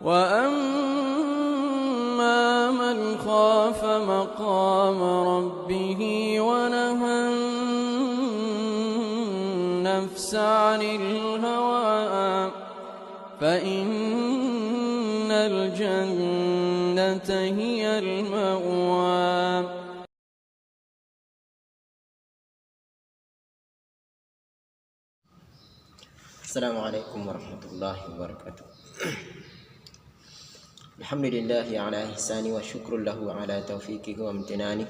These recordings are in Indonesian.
وأما من خاف مقام ربه ونهى النفس عن الهوى فإن الجنة هي المأوى. Assalamualaikum warahmatullahi wabarakatuh. Alhamdulillahi ala ihsani wa syukrul lahu ala taufiqihi wa amtinani.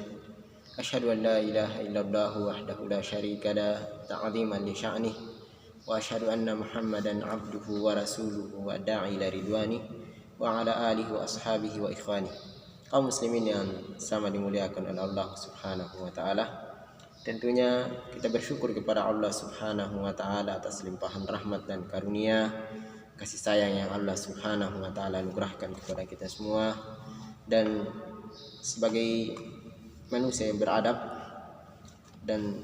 Asyhadu an la ilaha illallah wahdahu la syarika lah ta'ziman li sya'nih. Wa asyhadu anna Muhammadan abduhu wa rasuluhu wa da'i ila ridwani wa ala alihi wa ashabihi wa ikhwani. Kaum muslimin yang sama dimuliakan oleh Allah Subhanahu wa taala. Tentunya kita bersyukur kepada Allah Subhanahu wa taala atas limpahan rahmat dan karunia kasih sayang yang Allah Subhanahu wa taala anugerahkan kepada kita semua. Dan sebagai manusia yang beradab dan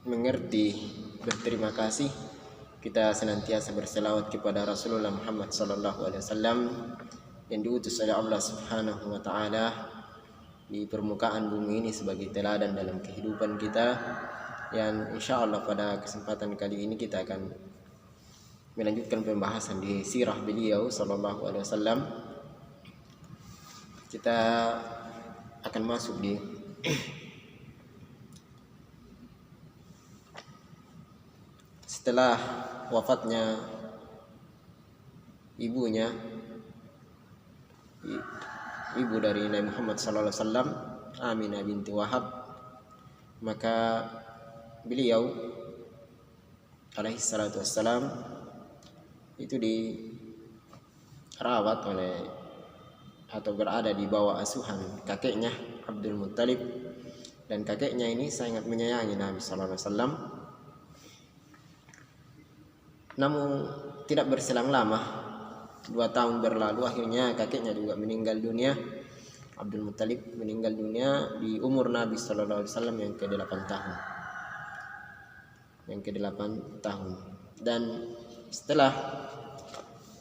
mengerti berterima kasih, kita senantiasa berselawat kepada Rasulullah Muhammad sallallahu alaihi wasallam yang diutus oleh Allah Subhanahu wa taala di permukaan bumi ini sebagai teladan dalam kehidupan kita. Yang insya Allah pada kesempatan kali ini kita akan melanjutkan pembahasan di sirah beliau sallallahu alaihi wasallam. Kita akan masuk di setelah wafatnya ibunya, ibu dari Nabi Muhammad SAW, Aminah binti Wahab, maka beliau alaihi salatu wassalam itu dirawat oleh atau berada di bawah asuhan kakeknya Abdul Muttalib, dan kakeknya ini sangat menyayangi Nabi SAW. Namun tidak berselang lama, 2 tahun berlalu, akhirnya kakeknya juga meninggal dunia. Abdul Muttalib meninggal dunia di umur Nabi sallallahu alaihi wasallam yang ke-8 tahun. Yang ke-8 tahun. Dan setelah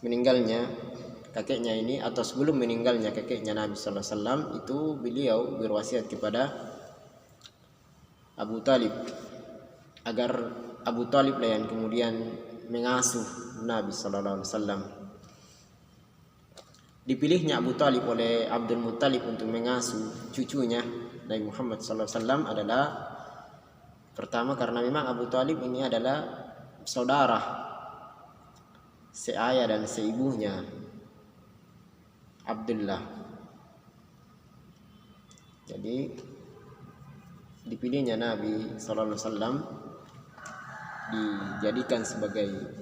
meninggalnya kakeknya ini, atau sebelum meninggalnya kakeknya Nabi sallallahu alaihi wasallam, itu beliau berwasiat kepada Abu Talib agar Abu Talib lah yang kemudian mengasuh Nabi sallallahu alaihi wasallam. Dipilihnya Abu Talib oleh Abdul Muttalib untuk mengasuh cucunya Nabi Muhammad SAW adalah pertama karena memang Abu Talib ini adalah saudara seayah dan seibunya Abdullah. Jadi dipilihnya Nabi SAW dijadikan sebagai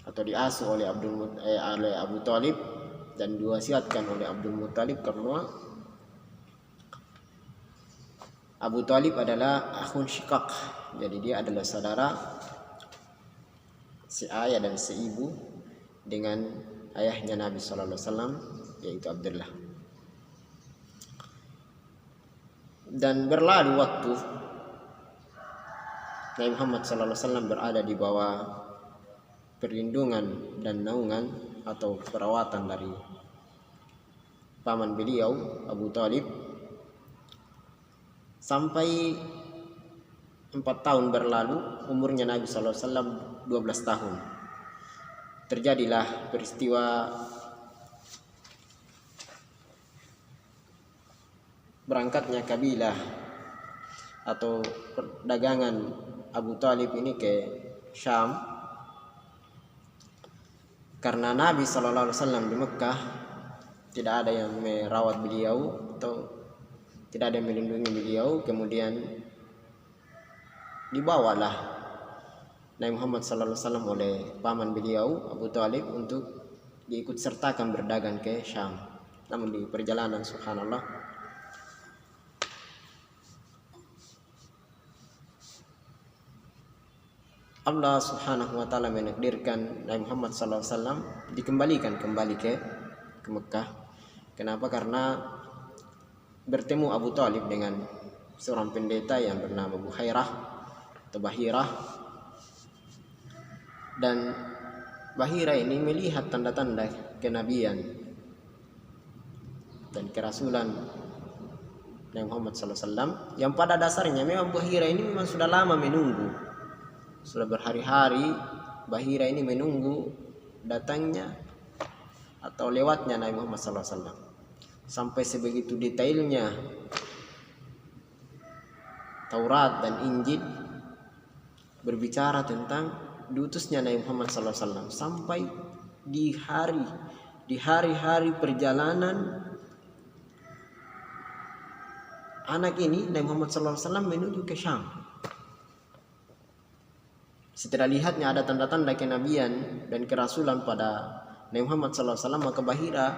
atau diasuh oleh Abu Talib dan diwasiatkan oleh Abdul Muttalib karena Abu Talib adalah akhun syikak, jadi dia adalah saudara seayah dan seibu dengan ayahnya Nabi sallallahu alaihi wasallam, yaitu Abdullah. Dan berlalu waktu, Nabi Muhammad sallallahu alaihi wasallam berada di bawah perlindungan dan naungan atau perawatan dari paman beliau Abu Talib sampai 4 tahun berlalu. Umurnya Nabi SAW 12 tahun. Terjadilah peristiwa berangkatnya kabilah atau perdagangan Abu Talib ini ke Syam. Karena Nabi SAW di Mekah tidak ada yang merawat beliau atau tidak ada yang melindungi beliau, kemudian dibawalah Nabi Muhammad SAW oleh paman beliau Abu Talib untuk diikut sertakan berdagang ke Syam. Namun di perjalanan, subhanallah, Allah Subhanahu wa taala menakdirkan Nabi Muhammad SAW dikembalikan kembali ke Mekah. Kenapa? Karena bertemu Abu Talib dengan seorang pendeta yang bernama Buhairah atau Bahirah, dan Bahira ini melihat tanda-tanda kenabian dan kerasulan Nabi Muhammad SAW, yang pada dasarnya memang Bahira ini memang sudah lama menunggu, sudah berhari-hari Bahira ini menunggu datangnya atau lewatnya Nabi Muhammad SAW. Sampai sebegitu detailnya Taurat dan Injil berbicara tentang diutusnya Nabi Muhammad SAW, sampai di hari-hari perjalanan anak ini Nabi Muhammad SAW menuju ke Syam. Setelah lihatnya ada tanda-tanda kenabian dan kerasulan pada Nabi Muhammad SAW, maka Bahira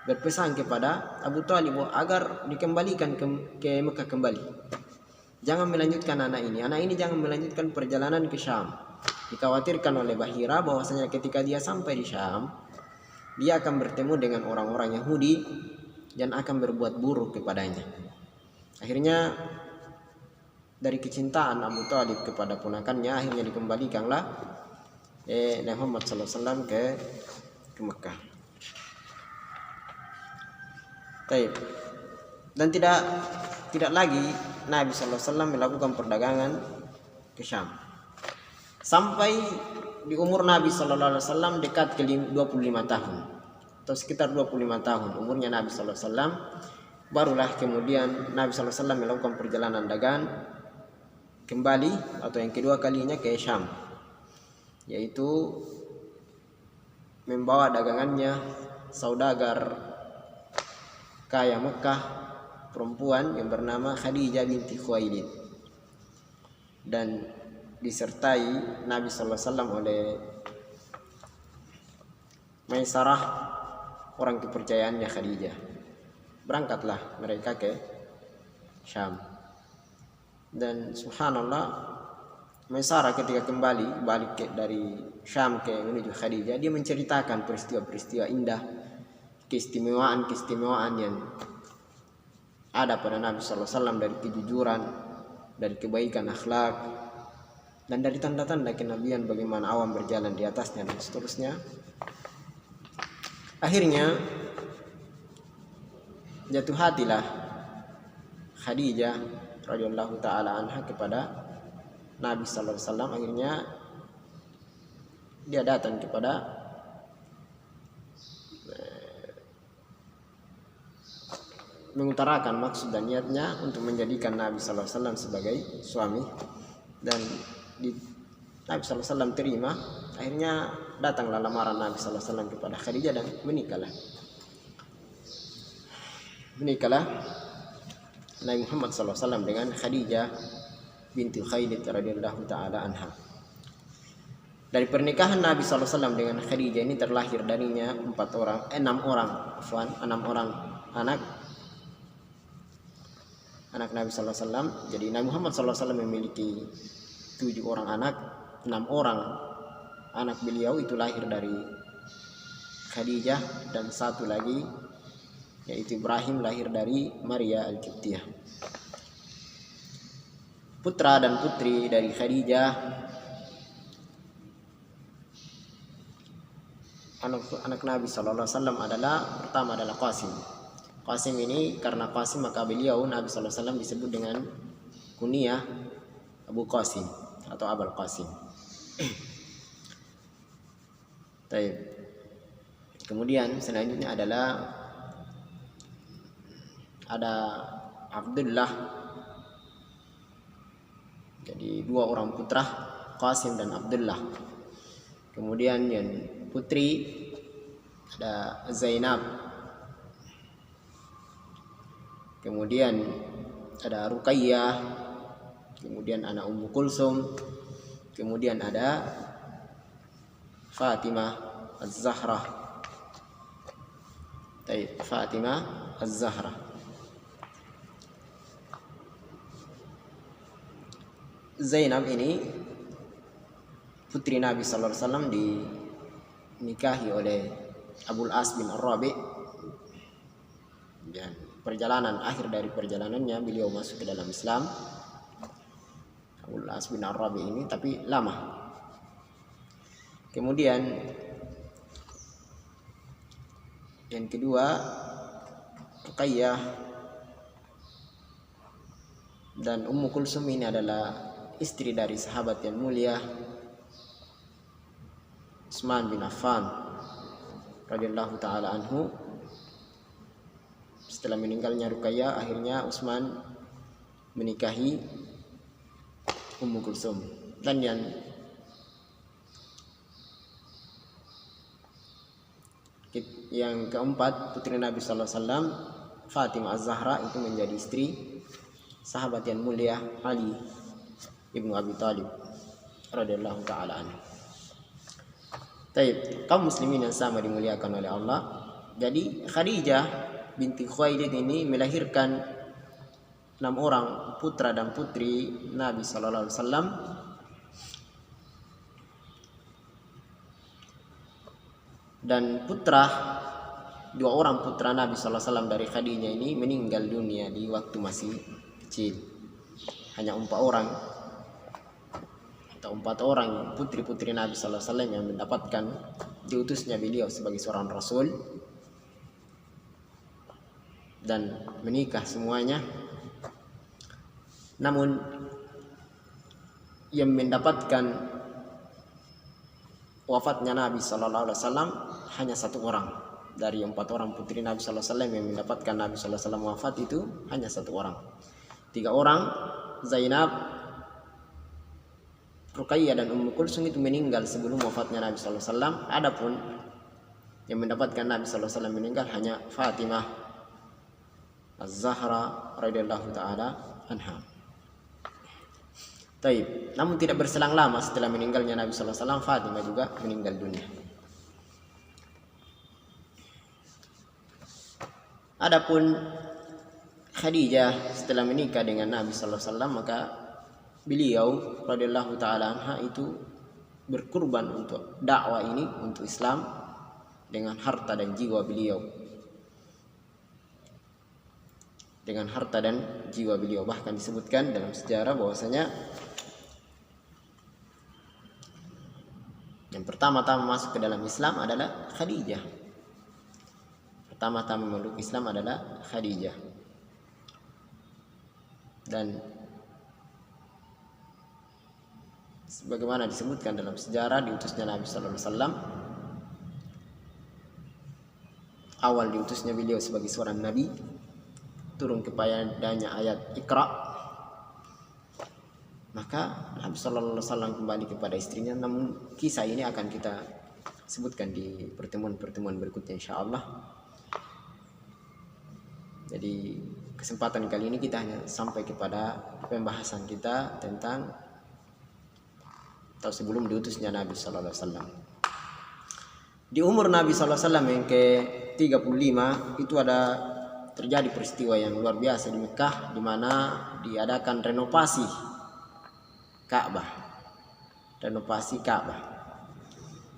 berpesan kepada Abu Thalib agar dikembalikan ke Mekah kembali. Jangan melanjutkan anak ini jangan melanjutkan perjalanan ke Syam. Dikhawatirkan oleh Bahira bahwasanya ketika dia sampai di Syam, dia akan bertemu dengan orang-orang Yahudi dan akan berbuat buruk kepadanya. Akhirnya dari kecintaan Abu Thalib kepada ponakannya, akhirnya dikembalikanlah Nabi Muhammad SAW ke Mekah. Dan tidak lagi Nabi SAW melakukan perdagangan ke Syam sampai di umur Nabi SAW dekat ke 25 tahun atau sekitar 25 tahun umurnya Nabi SAW, barulah kemudian Nabi SAW melakukan perjalanan dagang kembali atau yang kedua kalinya ke Syam, yaitu membawa dagangannya saudagar kaya Mekah, perempuan yang bernama Khadijah binti Khuwailid, dan disertai Nabi SAW oleh Maisarah, orang kepercayaannya Khadijah. Berangkatlah mereka ke Syam. Dan subhanallah, Maisarah ketika balik dari Syam menuju Khadijah, dia menceritakan peristiwa-peristiwa indah, keistimewaan yang ada pada Nabi SAW, dari kejujuran, dari kebaikan akhlak, dan dari tanda-tanda kenabian, bagaimana awan berjalan di atasnya dan seterusnya. Akhirnya jatuh hatilah Khadijah radhiyallahu taala anha kepada Nabi sallallahu alaihi wasallam. Akhirnya dia datang kepada mengutarakan maksud dan niatnya untuk menjadikan Nabi sallallahu alaihi wasallam sebagai suami, dan Nabi sallallahu alaihi wasallam terima. Akhirnya datanglah lamaran Nabi sallallahu alaihi wasallam kepada Khadijah dan menikahlah Nabi Muhammad sallallahu alaihi wasallam dengan Khadijah binti Khuwailid radhiyallahu taala anha. Dari pernikahan Nabi sallallahu alaihi wasallam dengan Khadijah ini terlahir darinya 6 orang anak Nabi sallallahu alaihi wasallam. Jadi Nabi Muhammad sallallahu alaihi wasallam memiliki 7 orang anak, 6 orang anak beliau itu lahir dari Khadijah, dan 1 lagi yaitu Ibrahim lahir dari Maria Al-Qibtiyah. Putra dan putri dari Khadijah, anak Nabi sallallahu alaihi wasallam pertama adalah Qasim. Qasim ini karena Qasim maka beliau Nabi sallallahu alaihi wasallam disebut dengan kunyah Abu Qasim atau Abul Qasim. Kemudian selanjutnya ada Abdullah. Jadi 2 orang putra, Qasim dan Abdullah. Kemudian yang putri ada Zainab. Kemudian ada Ruqayyah. Kemudian anak Ummu Kulsum. Kemudian ada Fatimah Az-Zahra. Fatimah Az-Zahra. Zainab ini putri Nabi sallallahu alaihi wasallam dinikahi oleh Abul As bin Ar-Rabi'. Dan akhir dari perjalanannya beliau masuk ke dalam Islam, Abul As bin Ar-Rabi' ini, tapi lama. Kemudian yang kedua, Ruqayyah dan Ummu Kulsum ini adalah istri dari sahabat yang mulia Utsman bin Affan radhiyallahu taala anhu. Setelah meninggalnya Ruqayyah, akhirnya Utsman menikahi Ummu Kulsum. Dan yang keempat, putri Nabi sallallahu alaihi wasallam Fatimah Az-Zahra itu menjadi istri sahabat yang mulia Ali ibnu Abi Thalib radhiyallahu taala anhu. Baik, kaum muslimin yang sama dimuliakan oleh Allah. Jadi Khadijah binti Khuwailid ini melahirkan 6 orang putra dan putri Nabi sallallahu alaihi wasallam. Dan 2 orang putra Nabi sallallahu alaihi wasallam dari Khadijah ini meninggal dunia di waktu masih kecil. Hanya 4 orang atau 4 orang putri-putri Nabi sallallahu alaihi wasallam yang mendapatkan diutusnya beliau sebagai seorang rasul dan menikah semuanya. Namun yang mendapatkan wafatnya Nabi sallallahu alaihi wasallam hanya 1 orang. Dari 4 orang putri Nabi sallallahu alaihi wasallam yang mendapatkan Nabi sallallahu alaihi wasallam wafat itu hanya 1 orang. 3 orang, Zainab, Ruqayyah dan Ummu Kulsum itu meninggal sebelum wafatnya Nabi sallallahu alaihi wasallam. Adapun yang mendapatkan Nabi sallallahu alaihi wasallam meninggal hanya Fatimah Az-Zahra radhiyallahu taala anha. Taib. Namun tidak berselang lama setelah meninggalnya Nabi sallallahu alaihi wasallam, Fatimah juga meninggal dunia. Adapun Khadijah setelah menikah dengan Nabi sallallahu alaihi wasallam, maka beliau radhiyallahu taala anha itu berkurban untuk dakwah ini, untuk Islam dengan harta dan jiwa beliau. Dengan harta dan jiwa beliau. Bahkan disebutkan dalam sejarah bahwasanya yang pertama-tama masuk ke dalam Islam adalah Khadijah. Pertama-tama memeluk Islam adalah Khadijah. Dan sebagaimana disebutkan dalam sejarah diutusnya Nabi sallallahu alaihi wasallam, awal diutusnya beliau sebagai seorang nabi, turun kepadanya ayat Iqra, maka Nabi sallallahu alaihi wasallam kembali kepada istrinya. Namun kisah ini akan kita sebutkan di pertemuan-pertemuan berikutnya insyaallah. Jadi kesempatan kali ini kita hanya sampai kepada pembahasan kita tentang atau sebelum diutusnya Nabi sallallahu alaihi wasallam. Di umur Nabi sallallahu alaihi wasallam yang ke-35 itu ada terjadi peristiwa yang luar biasa di Mekah, di mana diadakan renovasi Ka'bah. Renovasi Ka'bah.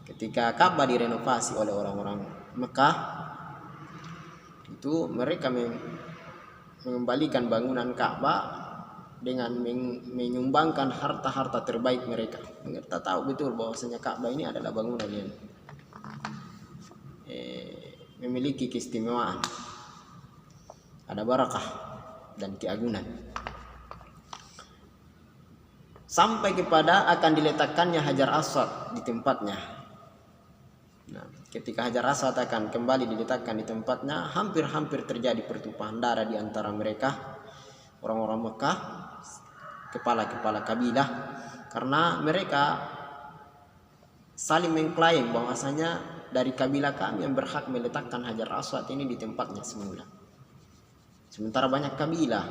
Ketika Ka'bah direnovasi oleh orang-orang Mekah, itu mereka mengembalikan bangunan Ka'bah dengan menyumbangkan harta-harta terbaik mereka. Mereka tahu betul bahwasanya Ka'bah ini adalah bangunan yang memiliki keistimewaan, ada barakah dan keagungan, sampai kepada akan diletakkannya Hajar Aswad di tempatnya. Nah, ketika Hajar Aswad akan kembali diletakkan di tempatnya, hampir-hampir terjadi pertumpahan darah di antara mereka, orang-orang Mekah, kepala-kepala kabilah, karena mereka saling mengklaim bahwasanya dari kabilah kami yang berhak meletakkan Hajar Aswad ini di tempatnya semula. Sementara banyak kabilah,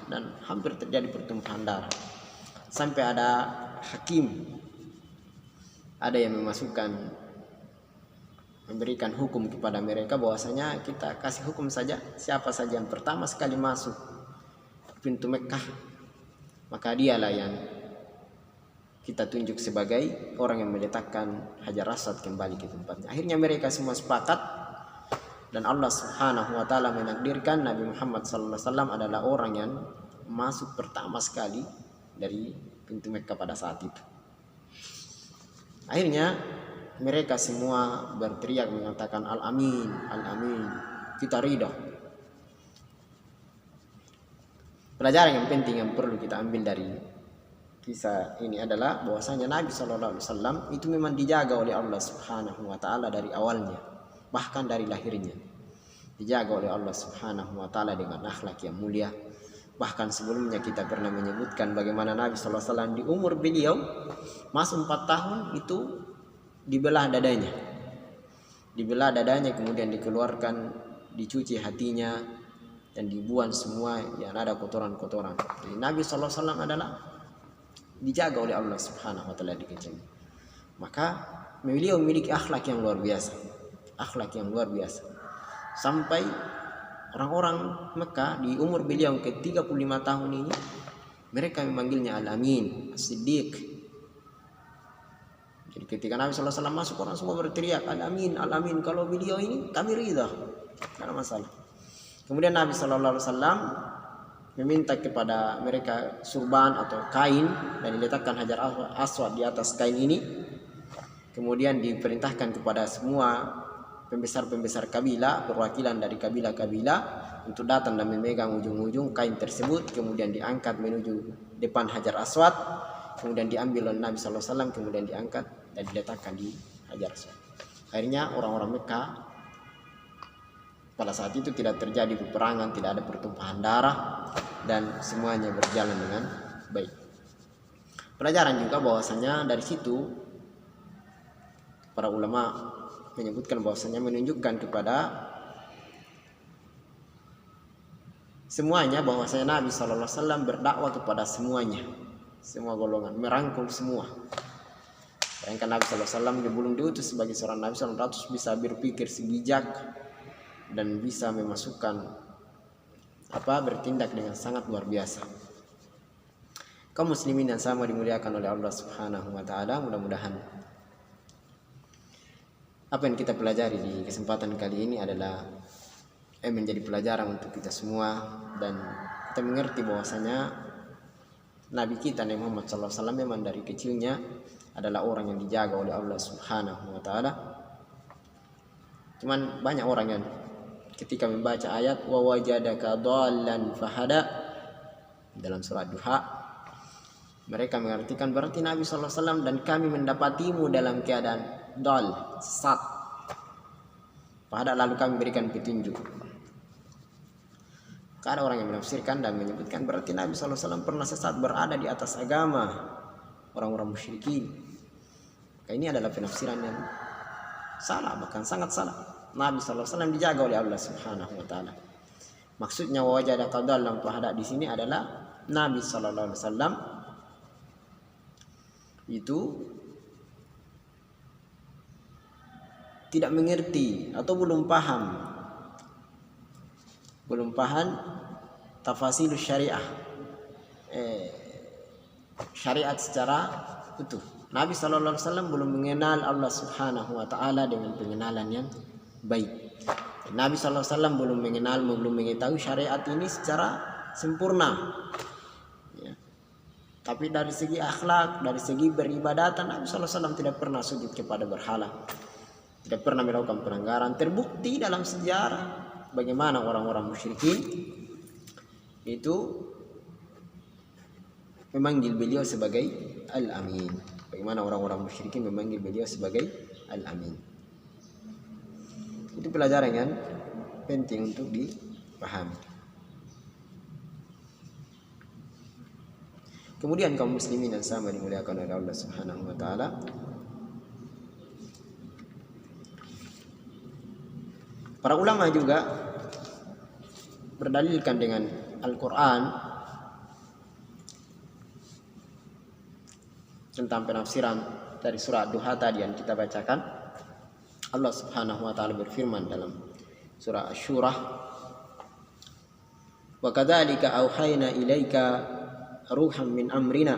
dan hampir terjadi pertumpahan darah. Sampai ada hakim, ada yang memberikan hukum kepada mereka bahwasanya kita kasih hukum saja, siapa saja yang pertama sekali masuk pintu Mekah, maka dialah yang kita tunjuk sebagai orang yang meletakkan Hajar Aswad kembali ke tempatnya. Akhirnya mereka semua sepakat, dan Allah Subhanahu wa taala menakdirkan Nabi Muhammad sallallahu alaihi wasallam adalah orang yang masuk pertama sekali dari pintu Mekah pada saat itu. Akhirnya mereka semua berteriak mengatakan Al-Amin, Al-Amin, kita ridho. Pelajaran yang penting yang perlu kita ambil dari kisah ini adalah bahwasanya Nabi SAW itu memang dijaga oleh Allah Subhanahu wa taala dari awalnya, bahkan dari lahirnya. Dijaga oleh Allah Subhanahu wa taala dengan akhlak yang mulia. Bahkan sebelumnya kita pernah menyebutkan bagaimana Nabi SAW di umur beliau masuk 4 tahun itu dibelah dadanya. Dibelah dadanya, kemudian dikeluarkan, dicuci hatinya, dan dibuang semua yang ada kotoran-kotoran. Jadi Nabi SAW adalah dijaga oleh Allah Subhanahu wa taala di kecilnya. Maka beliau memiliki akhlak yang luar biasa. Akhlak yang luar biasa. Sampai orang-orang Mekah di umur beliau ke 35 tahun ini, mereka memanggilnya Al-Amin, As-Siddiq. Jadi ketika Nabi SAW masuk, orang semua berteriak Al-Amin, Al-Amin. Kalau beliau ini kami ridha, tidak ada masalah. Kemudian Nabi SAW meminta kepada mereka surban atau kain, dan diletakkan hajar aswad di atas kain ini. Kemudian diperintahkan kepada semua pembesar-pembesar kabilah, perwakilan dari kabilah-kabilah, untuk datang dan memegang ujung-ujung kain tersebut. Kemudian diangkat menuju depan hajar aswad, kemudian diambil oleh Nabi SAW, kemudian diangkat dan diletakkan di hajar aswad. Akhirnya orang-orang Mekah pada saat itu tidak terjadi peperangan, tidak ada pertumpahan darah, dan semuanya berjalan dengan baik. Pelajaran juga bahwasanya dari situ para ulama menyebutkan bahwasanya menunjukkan kepada semuanya bahwasanya Nabi SAW berdakwah kepada semuanya, semua golongan, merangkul semua. Bayangkan Nabi SAW belum diutus sebagai seorang Nabi SAW bisa berpikir sebijak dan bisa memasukkan bertindak dengan sangat luar biasa. Kaum muslimin yang sama dimuliakan oleh Allah Subhanahu wa taala, mudah-mudahan apa yang kita pelajari di kesempatan kali ini adalah menjadi pelajaran untuk kita semua, dan kita mengerti bahwasanya Nabi kita Nabi Muhammad SAW memang dari kecilnya adalah orang yang dijaga oleh Allah Subhanahu wa taala. Cuman banyak orang yang ketika membaca ayat wa wajadaka dhallan fahada dalam surat Duha, mereka mengartikan berarti Nabi SAW dan kami mendapatimu dalam keadaan dal, sesat, padahal lalu kami berikan petunjuk. Ada orang yang menafsirkan dan menyebutkan berarti Nabi SAW pernah sesat, berada di atas agama orang-orang musyrikin. Ini adalah penafsiran yang salah, bahkan sangat salah. Nabi SAW dijaga oleh Allah Subhanahu wa taala. Maksudnya wajadaka dhallan fahada di sini adalah Nabi SAW itu tidak mengerti atau belum paham tafasilus syariah, syariat secara utuh. Nabi SAW belum mengenal Allah Subhanahu wa taala dengan pengenalan yang baik. Nabi SAW belum mengetahui syariat ini secara sempurna. Ya. Tapi dari segi akhlak, dari segi beribadatan, Nabi SAW tidak pernah sujud kepada berhala, tidak pernah melakukan pelanggaran. Terbukti dalam sejarah bagaimana orang-orang musyrikin itu memanggil beliau sebagai Al-Amin. Bagaimana orang-orang musyrikin memanggil beliau sebagai Al-Amin. Itu pelajaran yang penting untuk dipahami. Kemudian kaum muslimin yang sama dimuliakan oleh Allah Subhanahu wa taala, para ulama juga berdalilkan dengan Al-Quran tentang penafsiran dari surah Duha tadi yang kita bacakan. Allah Subhanahu wa taala berfirman dalam surah Asy-Syura, "Wa kadzalika auhayna ilaika ruham min amrina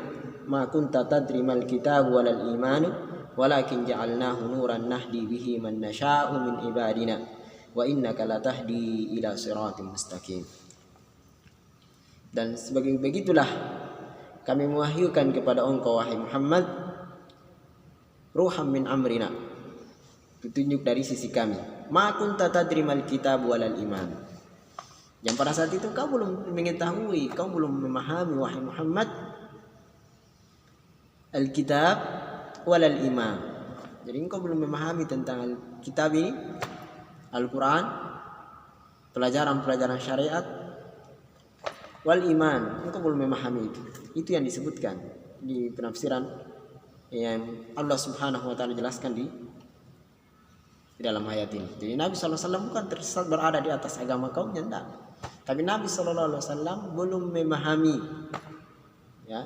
ma kunta tadri mal kitabu walal imanu walakin ja'alnahu nuran nahdi bihi man nasha'u min ibadina wa innaka latahdi ila siratim mustaqim." Dan sebagai begitulah kami mewahyukan kepada engkau wahai Muhammad ruham min amrina, petunjuk dari sisi kami. Ma kunta tadrimal kitab walal iman. Yang pada saat itu kau belum mengetahui, kau belum memahami wahai Muhammad Alkitab walal iman. Jadi engkau belum memahami tentang kitab ini, Al-Quran, pelajaran-pelajaran syariat, wal iman. Engkau belum memahami itu. Itu yang disebutkan di penafsiran yang Allah Subhanahu wa taala jelaskan di dalam ayat ini. Jadi Nabi SAW bukan tersesat berada di atas agama kaumnya, enggak. Tapi Nabi SAW belum memahami ya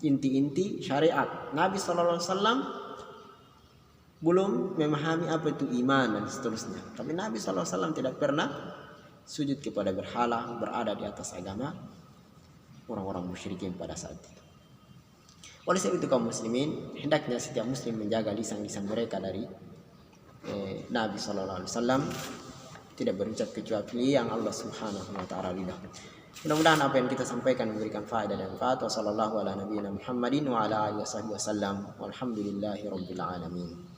inti-inti syariat. Nabi SAW belum memahami apa itu iman dan seterusnya. Tapi Nabi SAW tidak pernah sujud kepada berhala, berada di atas agama orang-orang musyrikin pada saat itu. Oleh sebab itu kaum muslimin, hendaknya setiap muslim menjaga lisan-lisan mereka dari Nabi SAW, tidak berucap kecuali yang Allah Subhanahu wa taala ridha. Mudah-mudahan apa yang kita sampaikan memberikan faedah dan manfaat. Wassallallahu ala nabiyina Muhammadin wa ala alihi wasallam. Walhamdulillahi rabbil alamin.